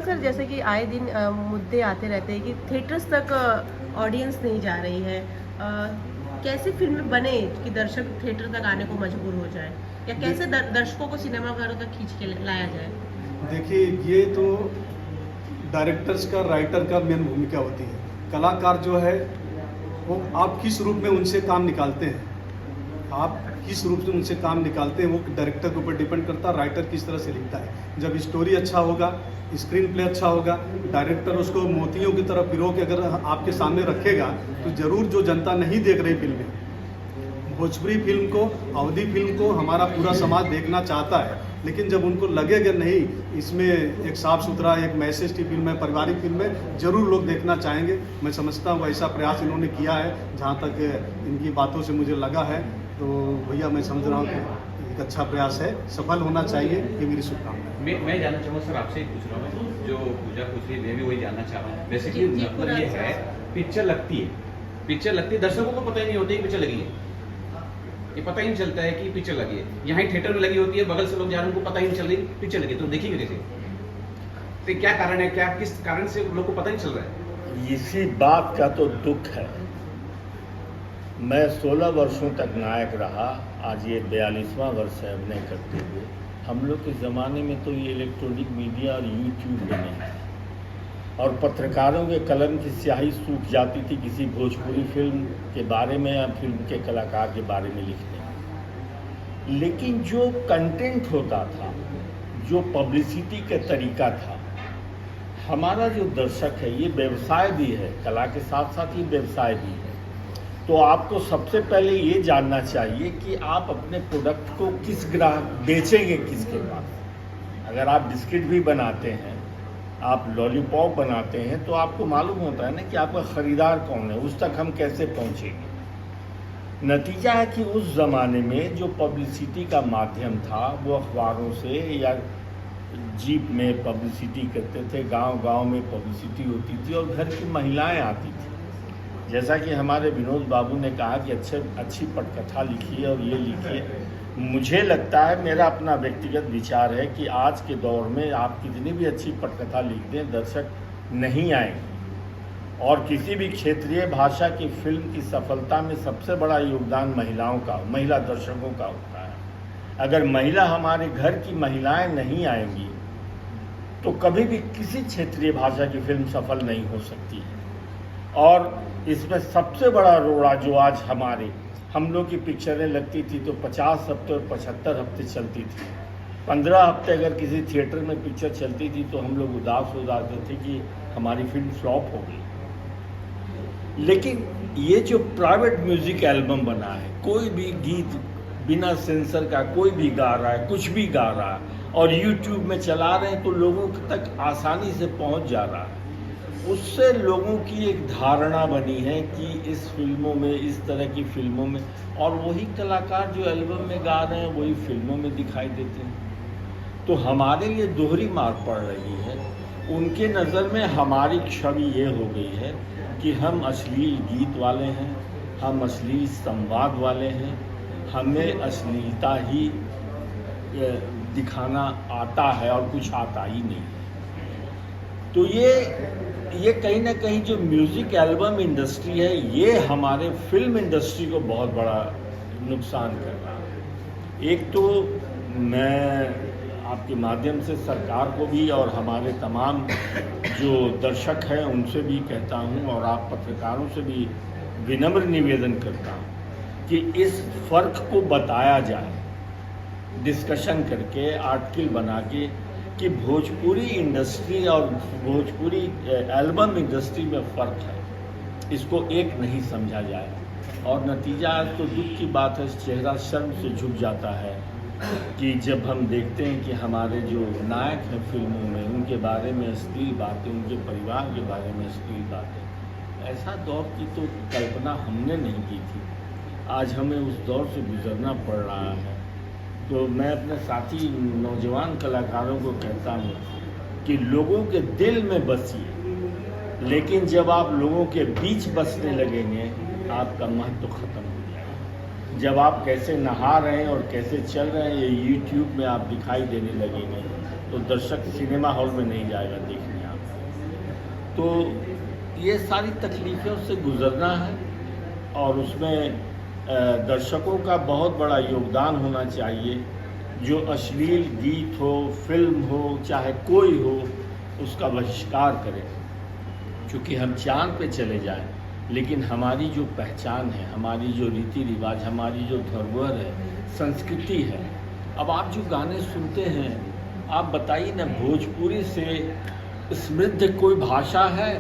Sir जैसे कि आए दिन मुद्दे आते रहते हैं कि थिएटर्स तक ऑडियंस नहीं जा रही है। कैसी फिल्म बने कि दर्शक थिएटर तक आने को मजबूर हो जाए, या कैसे दर्शकों को सिनेमाघरों तक खींच के लाया जाए? देखिए, ये तो डायरेक्टर्स का, राइटर का मेन भूमिका होती है। कलाकार जो है वो आप किस रूप में उनसे काम निकालते हैं, आप किस रूप से उनसे काम निकालते हैं, वो डायरेक्टर के ऊपर डिपेंड करता है, राइटर किस तरह से लिखता है। जब स्टोरी अच्छा होगा, स्क्रीन प्ले अच्छा होगा, डायरेक्टर उसको मोतियों की तरह पिरो के अगर आपके सामने रखेगा तो ज़रूर जो जनता नहीं देख रही फिल्में, भोजपुरी फिल्म को, अवधी फिल्म को हमारा पूरा समाज देखना चाहता है, लेकिन जब उनको लगेगा नहीं इसमें एक साफ सुथरा एक मैसेज की फिल्म है, पारिवारिक फिल्म है, ज़रूर लोग देखना चाहेंगे। मैं समझता हूँ ऐसा प्रयास इन्होंने किया है, जहाँ तक इनकी बातों से मुझे लगा है। तो भैया मैं समझ रहा हूँ कि एक अच्छा प्रयास है, सफल होना चाहिए, ये मेरी शुभकामनाएं। मैं जानना चाहूँगा सर, आपसे पूछ रहा हूँ, जो पूजा पूछ रही है मैं भी वही जानना चाह रहा हूँ। बेसिकली मतलब ये है, पिक्चर लगती है, दर्शकों को पता ही नहीं होता कि पिक्चर लगी है, ये पता ही नहीं चलता है कि पिक्चर लगी है। यहाँ ही थिएटर में लगी होती है, बगल से लोग जा रहे हैं, उनको पता ही नहीं चल रही पिक्चर लगी, तो देखेंगे कैसे? तो क्या कारण है, क्या किस कारण से लोग को पता नहीं चल रहा है? इसी बात का तो दुख है। मैं 16 वर्षों तक नायक रहा, आज ये 42वां वर्ष है अभिनय करते हुए। हम लोग के ज़माने में तो ये इलेक्ट्रॉनिक मीडिया और यूट्यूब बने और पत्रकारों के कलम की स्याही सूख जाती थी किसी भोजपुरी फिल्म के बारे में या फिल्म के कलाकार के बारे में लिखने। लेकिन जो कंटेंट होता था, जो पब्लिसिटी का तरीका था, हमारा जो दर्शक है ये व्यवसाय भी है, कला के साथ साथ ये व्यवसाय भी है। तो आपको सबसे पहले ये जानना चाहिए कि आप अपने प्रोडक्ट को किस ग्राहक बेचेंगे, किसके पास। अगर आप बिस्किट भी बनाते हैं, आप लॉलीपॉप बनाते हैं, तो आपको मालूम होता है ना कि आपका ख़रीदार कौन है, उस तक हम कैसे पहुंचेंगे। नतीजा है कि उस ज़माने में जो पब्लिसिटी का माध्यम था वो अखबारों से या जीप में पब्लिसिटी करते थे, गांव-गांव में पब्लिसिटी होती थी और घर की महिलाएं आती थी। जैसा कि हमारे विनोद बाबू ने कहा कि अच्छी पटकथा लिखिए और ये लिखिए। मुझे लगता है, मेरा अपना व्यक्तिगत विचार है कि आज के दौर में आप कितनी भी अच्छी पटकथा लिख दें, दर्शक नहीं आएंगे। और किसी भी क्षेत्रीय भाषा की फिल्म की सफलता में सबसे बड़ा योगदान महिलाओं का, महिला दर्शकों का होता है। अगर महिला, हमारे घर की महिलाएं नहीं आएंगी तो कभी भी किसी क्षेत्रीय भाषा की फिल्म सफल नहीं हो सकती है। और इसमें सबसे बड़ा रोड़ा जो आज हम लोग की पिक्चरें लगती थी तो 50 हफ्ते और 75 हफ्ते चलती थी। 15 हफ्ते अगर किसी थिएटर में पिक्चर चलती थी तो हम लोग उदास हो जाते थे कि हमारी फिल्म फ्लॉप हो गई। लेकिन ये जो प्राइवेट म्यूजिक एल्बम बना है, कोई भी गीत बिना सेंसर का कोई भी गा रहा है, कुछ भी गा रहा है और यूट्यूब में चला रहे हैं, तो लोगों तक आसानी से पहुंच जा रहा है। उससे लोगों की एक धारणा बनी है कि इस फिल्मों में, इस तरह की फिल्मों में, और वही कलाकार जो एल्बम में गा रहे हैं वही फिल्मों में दिखाई देते हैं। तो हमारे लिए दोहरी मार पड़ रही है। उनके नज़र में हमारी छवि ये हो गई है कि हम अश्लील गीत वाले हैं, हम अश्लील संवाद वाले हैं, हमें अश्लीलता ही दिखाना आता है और कुछ आता ही नहीं। तो ये कहीं ना कहीं जो म्यूज़िक एल्बम इंडस्ट्री है, ये हमारे फिल्म इंडस्ट्री को बहुत बड़ा नुकसान कर रहा है। एक तो मैं आपके माध्यम से सरकार को भी और हमारे तमाम जो दर्शक हैं उनसे भी कहता हूँ, और आप पत्रकारों से भी विनम्र निवेदन करता हूँ कि इस फ़र्क को बताया जाए, डिस्कशन करके, आर्टिकल बना के, कि भोजपुरी इंडस्ट्री और भोजपुरी एल्बम इंडस्ट्री में फ़र्क है, इसको एक नहीं समझा जाए। और नतीजा तो दुख की बात है, चेहरा शर्म से झुक जाता है कि जब हम देखते हैं कि हमारे जो नायक हैं फिल्मों में, उनके बारे में अश्लील बातें, उनके परिवार के बारे में अश्लील बातें। ऐसा दौर की तो कल्पना हमने नहीं की थी, आज हमें उस दौर से गुजरना पड़ रहा है। तो मैं अपने साथी नौजवान कलाकारों को कहता हूँ कि लोगों के दिल में बसिए, लेकिन जब आप लोगों के बीच बसने लगेंगे आपका महत्व ख़त्म हो जाएगा। जब आप कैसे नहा रहे हैं और कैसे चल रहे हैं ये यूट्यूब में आप दिखाई देने लगेंगे, तो दर्शक सिनेमा हॉल में नहीं जाएगा देखने आप। तो ये सारी तकलीफ़ें उससे गुजरना है और उसमें दर्शकों का बहुत बड़ा योगदान होना चाहिए। जो अश्लील गीत हो, फिल्म हो, चाहे कोई हो, उसका बहिष्कार करें। क्योंकि हम चाँद पे चले जाएं, लेकिन हमारी जो पहचान है, हमारी जो रीति रिवाज, हमारी जो धरोहर है, संस्कृति है। अब आप जो गाने सुनते हैं, आप बताइए ना, भोजपुरी से समृद्ध कोई भाषा है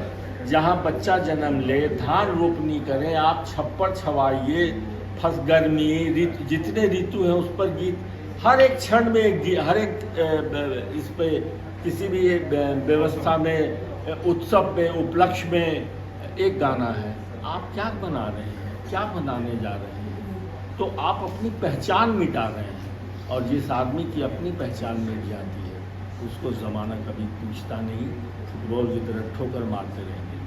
जहाँ बच्चा जन्म ले, धान रोपनी करें, आप छप्पर छवाइए, गर्मी, जितने ऋतु हैं उस पर गीत, हर एक क्षण में एक हर एक इस पे किसी भी व्यवस्था में, उत्सव में, उपलक्ष्य में एक गाना है। आप क्या बना रहे हैं, क्या बनाने जा रहे हैं? तो आप अपनी पहचान मिटा रहे हैं। और जिस आदमी की अपनी पहचान मिट जाती है, उसको ज़माना कभी पूछता नहीं, फुटबॉल की तरह ठोकर मारते रहेंगे।